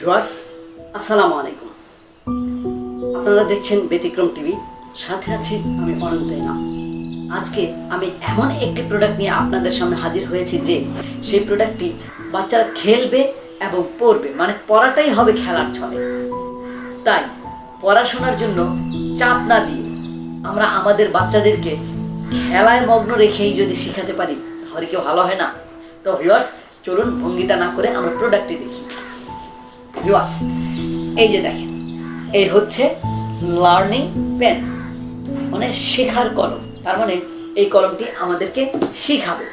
Viewers আসসালামু আলাইকুম। আপনারা দেখছেন ব্যতিক্রম টিভি, সাথে আছি আমি enam। আজকে আমি এমন একটি প্রোডাক্ট নিয়ে আপনাদের সামনে হাজির হয়েছি যে সেই প্রোডাক্টটি বাচ্চারা খেলবে এবং পড়বে, মানে পড়াটাই হবে খেলার ছলে। তাই পড়াশোনার জন্য চাপ না দিয়ে আমরা আমাদের বাচ্চাদেরকে খেলায় মগ্ন রেখেই যদি শেখাতে পারি তাহলে কি ভালো হয় না? তো ভিউয়ার্স চলুন ভঙ্গিতা না করে আমরা প্রোডাক্টটি দেখি। ভিউয়ার্স এই যে দেখেন, এই হচ্ছে লার্নিং পেন, মানে শেখার কলম। তার মানে এই কলমটি আমাদেরকে শেখাবে।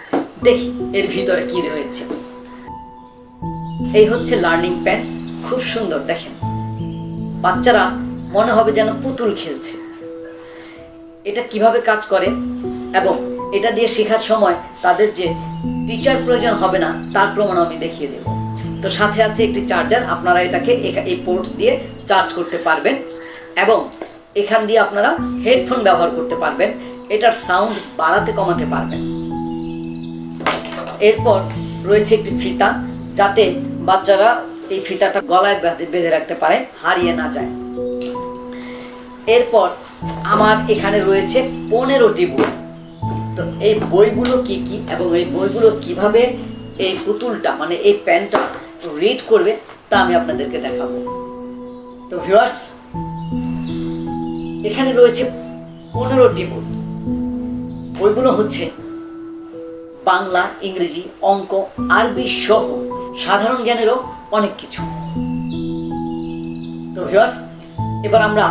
দেখি এর ভিতরে কি রয়েছে। এই হচ্ছে লার্নিং পেন, খুব সুন্দর। দেখেন বাচ্চারা মনে হবে যেন পুতুল খেলছে। এটা কিভাবে কাজ করে এবং এটা দিয়ে শেখার সময় তাদের যে টিচার প্রয়োজন হবে না তার প্রমাণ আমি দেখিয়ে দেব। তো সাথে আছে একটি চার্জার, আপনারা এটাকে এই পোর্ট দিয়ে চার্জ করতে পারবেন এবং এখান দিয়ে আপনারা হেডফোন ব্যবহার করতে পারবেন, এটার সাউন্ড বাড়াতে কমাতে পারবেন। এরপর রয়েছে একটি ফিতা, যাতে বাচ্চারা এই ফিতাটা গলায় বেঁধে রাখতে পারে, হারিয়ে না যায়। এরপর আমার এখানে রয়েছে 15টি বই। তো এই বইগুলো কি কি এবং এই বইগুলো কিভাবে এই পুতুলটা মানে এই পেনটা রিড করবে তা আমি আপনাদেরকে দেখাবো। তো ভিউয়ার্স এখানে রয়েছে 15টি বই। বইগুলো হচ্ছে বাংলা, ইংরেজি, অঙ্ক, আরবি সহ সাধারণ জ্ঞানেরও অনেক কিছু। তো ভিউয়ার্স এবার আমরা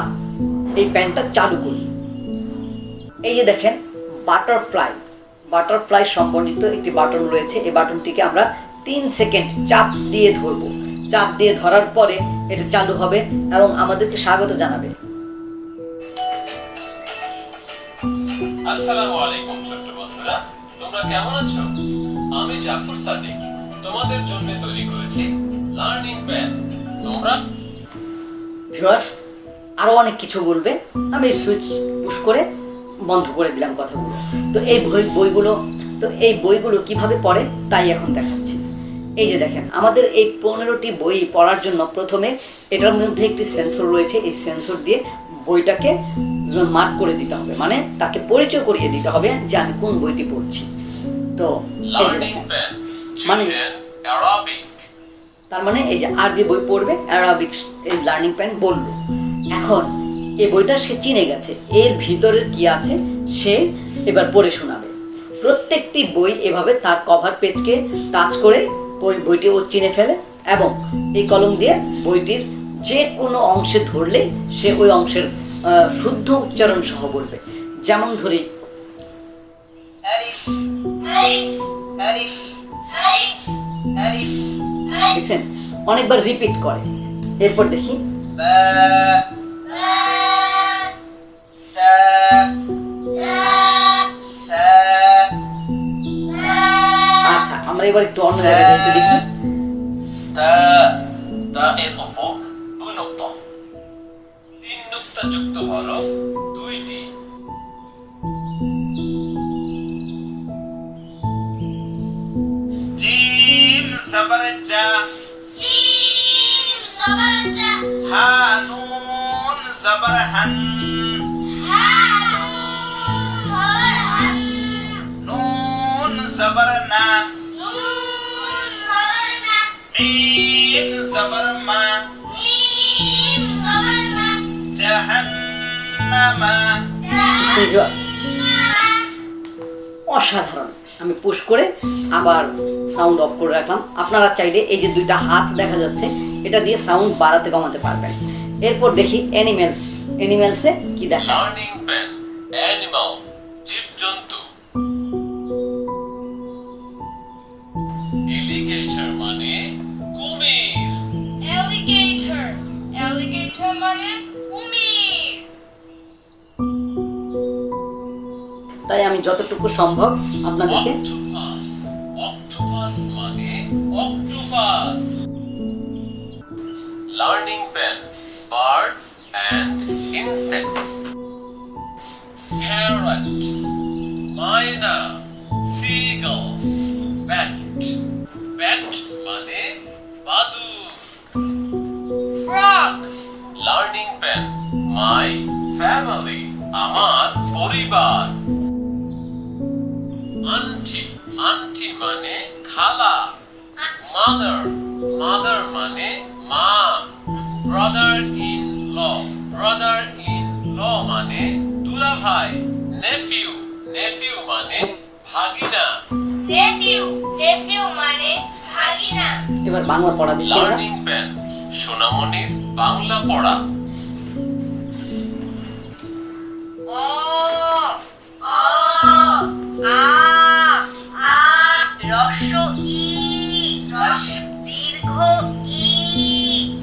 এই পেনটা চালু করি। এই যে দেখেন বাটারফ্লাই সম্বন্ধিত একটি বাটন রয়েছে। এই বাটনটিকে আমরা 3 সেকেন্ড চাপ দিয়ে ধরবো। চাপ দিয়ে ধরার পরে এটা চালু হবে এবং আমাদেরকে স্বাগত জানাবে। আসসালামু আলাইকুম ছোট্ট বন্ধুরা, তোমরা কেমন আছো? আমি জাফর সাদিক তোমাদের জন্য তৈরি করেছি লার্নিং পেন। তোমরা ভিউয়ার্স আরো অনেক কিছু বলবে, আমি সুইচ পুশ করে বন্ধ করে দিলাম কথাগুলো। তো এই বইগুলো কিভাবে পড়ে তাই এখন দেখাচ্ছি। এই যে দেখেন, আমাদের এই 15টি বই পড়ার জন্য প্রথমে এটার মধ্যে একটি সেন্সর রয়েছে। এই সেন্সর দিয়ে বইটাকে মার্ক করে দিতে হবে, মানে তাকে পরিচয় করিয়ে দিতে হবে যে আমি কোন বইটি পড়ছি। তো মানে তার মানে এই যে আরবি বই পড়বে, অ্যারাবিক এই লার্নিং পেন বলল। এখন এই বইটা সে চিনে গেছে, এর ভিতরের কি আছে সে এবার পড়ে শোনাবে। প্রত্যেকটি বই এভাবে তার কভার পেজকে টাচ করে বইটি ও চিনে ফেলে এবং এই কলম দিয়ে বইটির যে কোনো অংশে ধরলে সে ওই অংশের শুদ্ধ উচ্চারণ সহ বলবে। যেমন ধরি দেখছেন, অনেকবার রিপিট করে। এরপর দেখি আচ্ছা, আমরা এবার একটু অন্য জায়গায় একটু দেখি। তা এর উপর 2 নোক্তা, 3 নোক্তা যুক্ত হলো 2টি। জিম জবর জা, জিম জবর জা, হা নুন জবর হান, হা নুন জবর হান, নুন জবর না, নুন জবর না, মিম জবর মা, মিম জবর মা, জাহান্নামা। অসাধারণ। আমি পুশ করে আবার সাউন্ড অফ করে রাখলাম। আপনারা চাইলে এই যে 2টা হাত দেখা যাচ্ছে এটা দিয়ে সাউন্ড বাড়াতে কমাতে পারবেন। এরপর দেখি অ্যানিমেলসে কি দেখা। লার্নিং পেন অ্যানিমাল, জীবজন্তু। এলিগেটর মানে কুমির, অ্যালিগেটর, অ্যালিগেটর মানে কুমির। তাই আমি যতটুকু সম্ভব আপনাদেরকে অক্টোপাস, অক্টোপাস মানে octopus. Learning pen birds and insects. Parrot, mynah, seagull, bat. Bat মানে বাদুড়। লার্নিং পেন মাই ফ্যামিলি আমার পরিবার। আন্টি আন্টি মানে খালা। মাদার মাদার মানে মা। ব্রাদার ইন ল মানে দুলাভাই। নেফিউ নেফিউ মানে ভাগিনা। নেফিউ মানে ভাগিনা। এবার বাংলা পড়া দেখি আমরা। লার্নিং পেন সোনামণির বাংলা পড়া। অ অ আ আ রস্য ই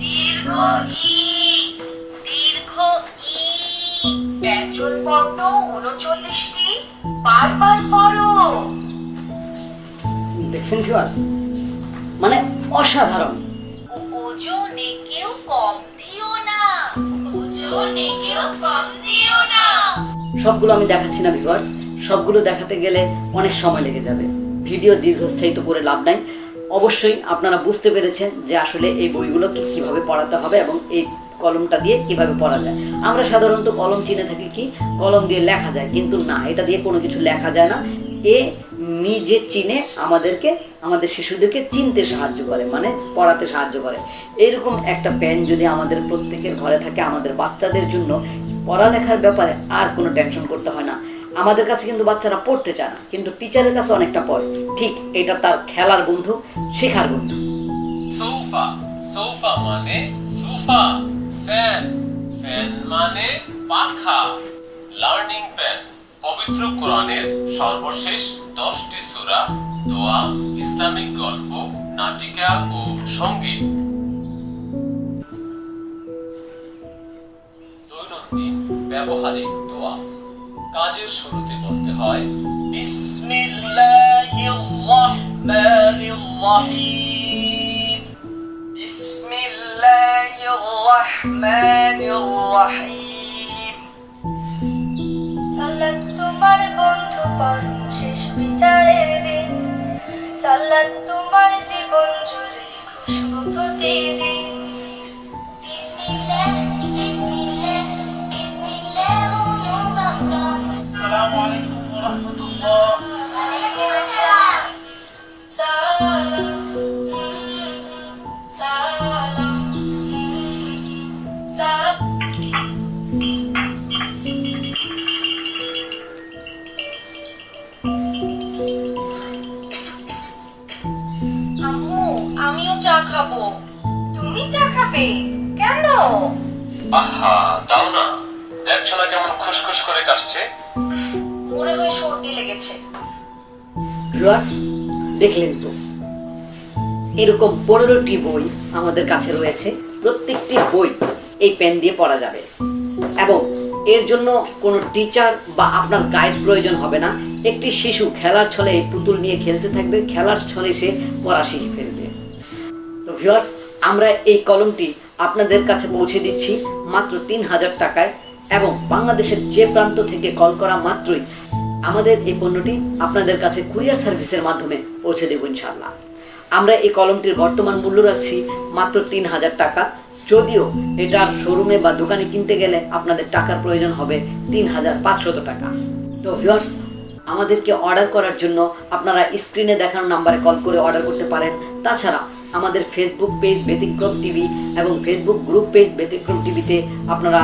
দীর্ঘ ই দীর্ঘ ই ব্যঞ্জন বর্ণ ৩৯টি বারবার পড়ো। দেখছেন ভিউয়ার্স, মানে অসাধারণ। ওজনে কেউ কম দিও না, ওজনে কেউ কম দিও না। সবগুলো আমি দেখাচ্ছি না ভিউয়ার্স, সবগুলো দেখাতে গেলে অনেক সময় লেগে যাবে, ভিডিও দীর্ঘস্থায়িত করে লাভ নাই। অবশ্যই আপনারা বুঝতে পেরেছেন যে আসলে এই বইগুলোকে কিভাবে পড়াতে হবে এবং এই কলমটা দিয়ে কিভাবে পড়া যায়। আমরা সাধারণত কলম চিনে থাকি কি কলম দিয়ে লেখা যায়, কিন্তু না, এটা দিয়ে কোনো কিছু লেখা যায় না। এ নিজে চিনে আমাদেরকে, আমাদের শিশুদেরকে চিনতে সাহায্য করে, মানে পড়াতে সাহায্য করে। এরকম একটা পেন যদি আমাদের প্রত্যেকের ঘরে থাকে, আমাদের বাচ্চাদের জন্য পড়ালেখার ব্যাপারে আর কোনো টেনশন করতে হয় না। আমাদের কাছে কিন্তু বাচ্চারা পড়তে চায় না, কিন্তু টিচারের কাছে অনেকটা পড়ে। ঠিক এটা তার খেলার বন্ধু, শেখার বন্ধু। সোফা সোফা মানে সোফা। ফ্যান ফ্যান মানে পাখা। লার্নিং পেন পবিত্র কোরআনের সর্বশেষ 10টি সূরা, দোয়া, ইসলামিক গল্প, নাটিকা ও সঙ্গীত। দৈনন্দিন ব্যবহারিক দোয়া। কাজের শুরুতে বলতে হয় বিসমিল্লাহির রহমানির রহিম। বিসমিল্লাহির রহমানির রহিম। সালাত তোমার বন্ধু পরম শেষ বিচারের দিন, সালাত তোমার জীবন জুড়ে খুশবু প্রতিদিন। আসসালামু আলাইকুম ওয়া রাহমাতুল্লাহ। সালাম সালাম সালাম। আম্মু, আমিও চা খাবো। তুমি চা খাবে কেন? আহা দাও না, দেখছো না কেমন খুশখুশ করে কাশছে। মনে হয় সর্দি লেগেছে। ভিউয়ার্স, দেখলেন তো, এরকম 15টি বই আমাদের কাছে রয়েছে। প্রত্যেকটি বই এই পেন দিয়ে পড়া যাবে এবং এর জন্য কোনো টিচার বা আপনার গাইড প্রয়োজন হবে না। একটি শিশু খেলার ছলে এই পুতুল নিয়ে খেলতে থাকবে, খেলার ছলে সে পড়া শিখে ফেলবে। তো ভিউয়ার্স, আমরা এই কলমটি আপনাদের কাছে পৌঁছে দিচ্ছি মাত্র 3000 টাকায়, এবং বাংলাদেশের যে প্রান্ত থেকে কল করা মাত্রই আমাদের এই পণ্যটি আপনাদের কাছে কুরিয়ার সার্ভিসের মাধ্যমে পৌঁছে দেব ইনশাআল্লাহ। আমরা এই কলমটির বর্তমান মূল্য রাখছি মাত্র 3000 টাকা, যদিও এটার শোরুমে বা দোকানে কিনতে গেলে আপনাদের টাকার প্রয়োজন হবে 3500 টাকা। তো ভিউয়ার্স, আমাদেরকে অর্ডার করার জন্য আপনারা স্ক্রিনে দেখানো নাম্বারে কল করে অর্ডার করতে পারেন। তাছাড়া আমাদের ফেসবুক পেজ ব্যতিক্রম টিভি এবং ফেসবুক গ্রুপ পেজ ব্যতিক্রম টিভিতে আপনারা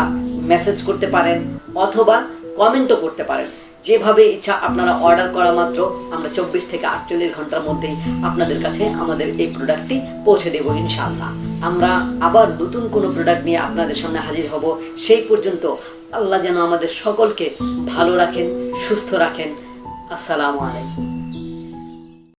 মেসেজ করতে পারেন অথবা কমেন্টও করতে পারেন। যেভাবে ইচ্ছা আপনারা অর্ডার করা মাত্র আমরা 24 থেকে 48 ঘন্টার মধ্যেই আপনাদের কাছে আমাদের এই প্রোডাক্টটি পৌঁছে দেব ইনশাআল্লাহ। আমরা আবার নতুন কোনো প্রোডাক্ট নিয়ে আপনাদের সামনে হাজির হব। সেই পর্যন্ত আল্লাহ যেন আমাদের সকলকে ভালো রাখেন, সুস্থ রাখেন। আসসালামু আলাইকুম।